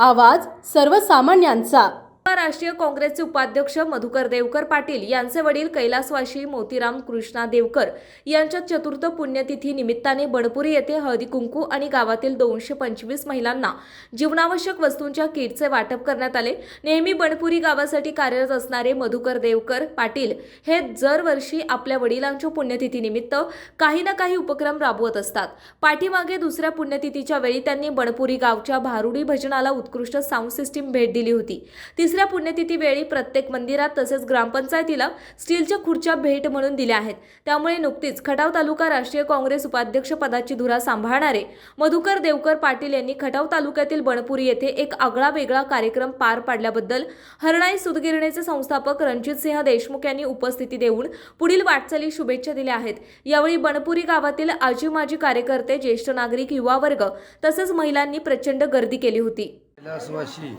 आवाज सर्वसामान्यांचा। राष्ट्रीय काँग्रेसचे उपाध्यक्ष मधुकर देवकर पाटील यांचे वडील कैलासवासी मोतीराम कृष्णा देवकर यांच्या चतुर्थ पुण्यतिथी निमित्ताने बणपुरी येथे हळदी कुंकू आणि गावातील 225 महिलांना जीवनावश्यक वस्तूंच्या किटचे वाटप करण्यात आले। नेहमी बणपुरी गावासाठी कार्यरत असणारे मधुकर देवकर पाटील हे दरवर्षी आपल्या वडिलांच्या पुण्यतिथी निमित्त काही ना काही उपक्रम राबवत असतात। पाठीमागे दुसऱ्या पुण्यतिथीच्या वेळी त्यांनी बणपुरी गावच्या भारुडी भजनाला उत्कृष्ट साऊंड सिस्टीम भेट दिली होती। तिसऱ्या पुण्यतिथी वेळी प्रत्येक मंदिरात तसेच ग्रामपंचायतीला स्टीलच्या खुर्च्या भेट म्हणून दिल्या आहेत। त्यामुळे नुकतीच खटाव तालुका राष्ट्रीय काँग्रेस उपाध्यक्ष पदाची धुरा सांभाळणारे मधुकर देवकर पाटील यांनी खटाव तालुक्यातील बणपुरी येथे एक आगळा वेगळा कार्यक्रम पार पाडल्याबद्दल हरणाई सूतगिरणीचे संस्थापक रणजितसिंह देशमुख यांनी उपस्थिती देऊन पुढील वाटचाली शुभेच्छा दिल्या आहेत। यावेळी बणपुरी गावातील आजी माजी कार्यकर्ते, ज्येष्ठ नागरिक, युवा वर्ग तसेच महिलांनी प्रचंड गर्दी केली होती। कैलासवासी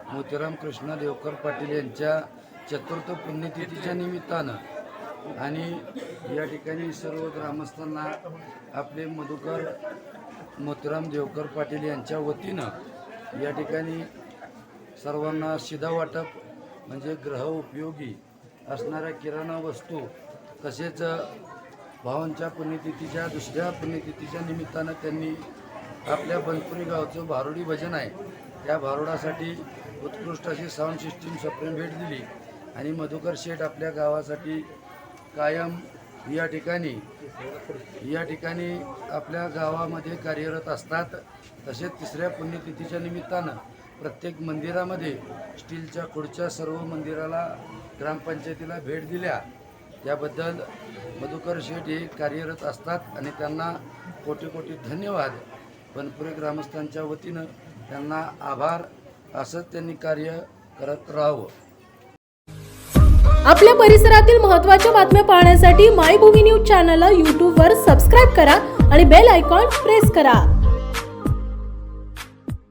मोतीराम कृष्णा देवकर पाटील यांच्या चतुर्थ पुण्यतिथीच्या निमित्तानं आणि या ठिकाणी सर्व ग्रामस्थांना आपले मधुकर मोतीराम देवकर पाटील यांच्या वतीनं या ठिकाणी सर्वांना शिधा वाटप म्हणजे गृह उपयोगी असणाऱ्या किराणा वस्तू तसेच भावांच्या पुण्यतिथीच्या दुसऱ्या पुण्यतिथीच्या निमित्तानं त्यांनी आपल्या बणपुरी गावचं भारुडी भजन आहे त्या भारुडासाठी उत्कृष्ट अशी साऊंड सिस्टीम सप्रेम भेट दिली आणि मधुकर शेठ आपल्या गावासाठी कायम या ठिकाणी आपल्या गावामध्ये कार्यरत असतात। तसेच तिसऱ्या पुण्यतिथीच्या निमित्तानं प्रत्येक मंदिरामध्ये स्टीलच्या खुर्च्या सर्व मंदिराला ग्रामपंचायतीला भेट दिल्या। त्याबद्दल मधुकर शेठ हे कार्यरत असतात आणि त्यांना कोटी कोटी धन्यवाद। बणपुरी ग्रामस्थांच्या वतीनं त्यांना आभार। असंच त्यांनी कार्य करत राहावं। आपल्या परिसरातील महत्त्वाच्या बातम्या पाहण्यासाठी मायभूमी न्यूज चॅनलला YouTube वर सबस्क्राइब करा आणि बेल आयकॉन प्रेस करा।